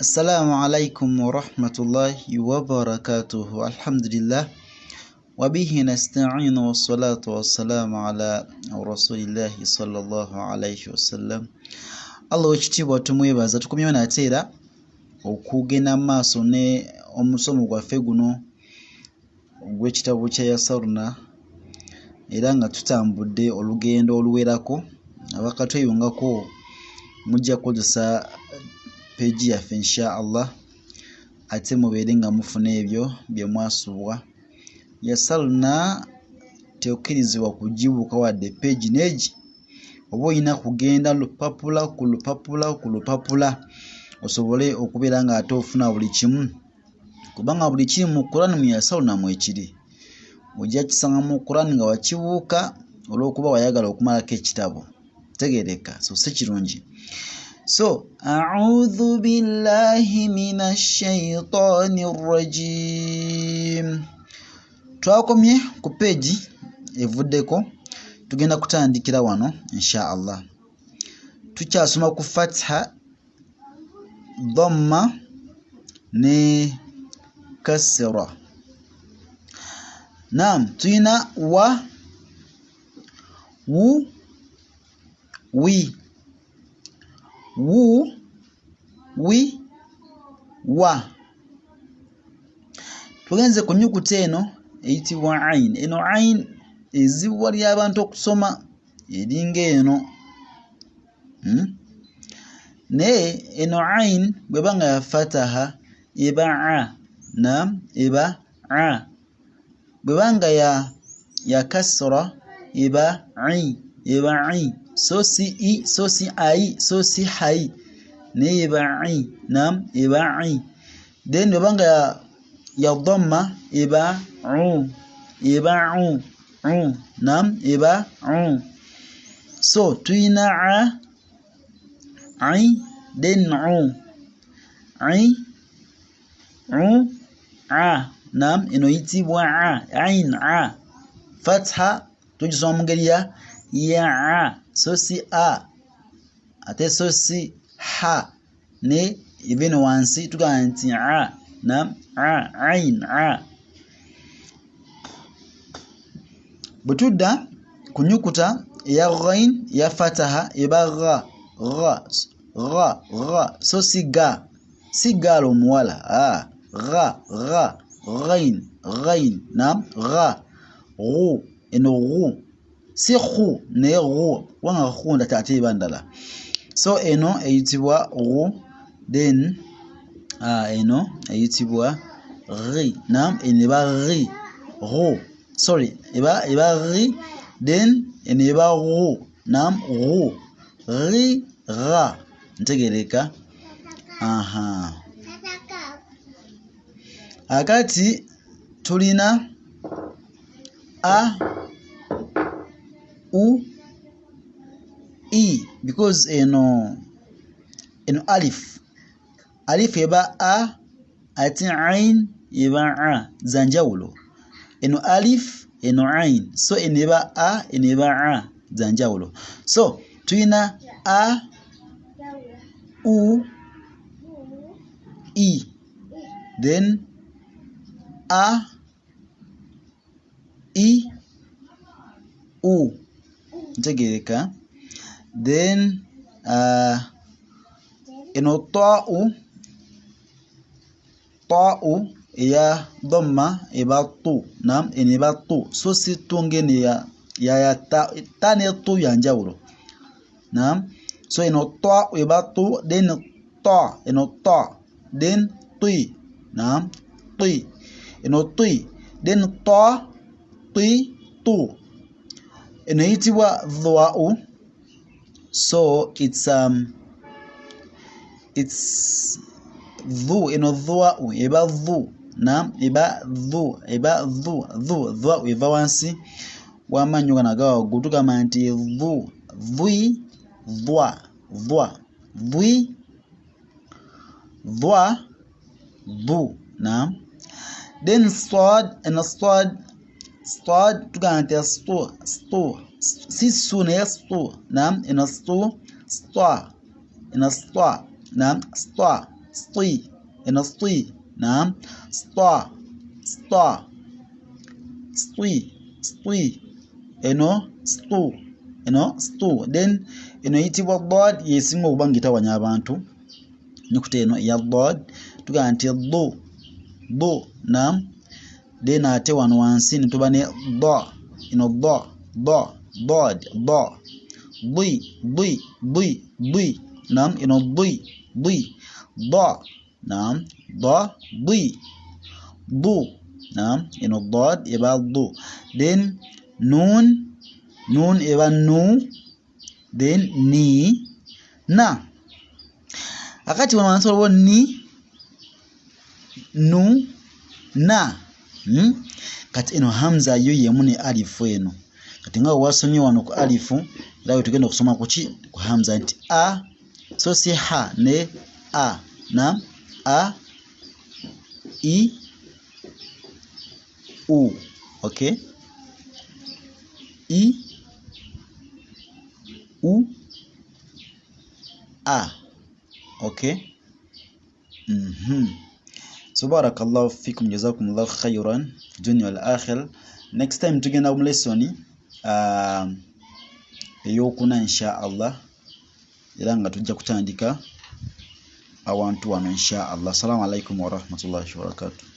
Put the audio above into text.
السلام عليكم ورحمة الله وبركاته. الحمد لله وبه نستعين والصلاة والسلام على رسول الله صلى الله عليه وسلم. Allah ekitiibwa tumwebaza tukomyewo nate era okugenda maaso ne omusomo gwaffe guno ogw'ekitabo kya Yasarna era nga tutambudde olugendo oluwerako. Abakatweyungako mujja kukozesa peji yaffe insha Allah ate mubeere nga mufuna ebyo bye mwasubwa. Yasarna teokkirizibwa kugibuuka wadde peji neegi, oba olina kugenda lupapula ku lupapula osobole okubeera nga ate ofuna buli kimu, kubanga buli kimu mu Quran mu Yasarna mwekiri. Ojja kisanga mu Quran nga wakibuuka olw'okuba wayagala okumalako ekitabo. Tegereka so si kirungi. So a'udhu billahi minash shaitanir rajim. Twakomye ku peji evuddeko, tugenda kutandikira wano insha Allah. Tukyasoma ku fatha, dhamma ne kasra. Naam, tuyina wa, wu, wi, wu, wi, wa. Tugenze ku nnyukuta eno eyitibwa ain. Eno ain ezibwa ly'abantu okusoma eringa eno. Naye eno ain bweba nga ya fataha eba a. Naam, eba a. Bweba nga ya kasra eba i. Eba i. So si i, so si ai, so si hai. Naye eba i. Naam, eba i. Then bweba nga ya dhamma eba u. Eba u. Naam, eba u. So tuyina a, ai, then u. Ai, u, a. Naam, eno yitibwa a. Ain a. Fatha tugisoma mu ngeri ya a. So si a. Ate so si ha. Ne even wansi tugamba nti a. Naam, a. Ain a. Butudda ku nnyukuta eya ghain ya fataha eba gha. Gha. So si ga. Si gaala omuwala. Gha. Ghain. Naam, gha. Ghu. Eno ghu. Si khu naye ghu. Wanga khu ate eba ndala. So eno eyitibwa ghu. Then eno eyitibwa ghi. Naam, eno eba ghi. Ghu. Sorry, eba ghi. Then eno eba ghu. Naam, ghu. Ghi, gha. Ntegereka. Akati tulina a, u, i, because eno alif eba a ate ain eba a, zanjawulo. Eno alif, eno ain. So eno eba a, eno eba a, zanjawulo. So tuyina a, u, i. Then a, i, u. Ntegereka. Then eno ta'u eya dhamma eba tu. Naam, eno eba tu. So si tu ngene ya ta ne tu yanjawulo. Naam, so eno ta'u eba tu. Then ta, eno ta. Then tui. Naam, tui. Eno tui. Then ta, tui, tu. Eno yitibwa dhwa'u. So it's dhu. Eno dhwa'u eba dhu. Naam, eba dhu. Dhwa'u eva wansi w'amannyo gano agawa waggulu tugamba nti dhu. Dhui, dhwa. Dhui, dhwa, dhu. Naam. Then sad, eno sad tugamba nti stu. Si su naye stu. Naam, eno stu. Sta. Naam, sta. sti eno sti naam sta sta sti eno stu then eno yitibwa dad yesinga okuba ngitawanya abantu nikuta eno ya dad tugamba nti do naam then ate wano wansi nituba ne da eno dad bwi naam eno bwi da naam da bwi bu naam eno dad eba du then nun eba nu then ni na akati wano wansi waliwo ni nu na kati eno hamza yo yemu ne alifu eno kati nga wasomye wano ku alifu era tugenda okusoma ku hamza nti a so si ha ne a na a I u okay I u a okay so barakallahu fikum jazakumullahu khairan dunya wal akhir next time tugenda mu lesson eyokuna insha Allah era nga tujja kutandika awantu wano insha Allah. Assalamu alaikum wa rahmatullahi wa barakatuh.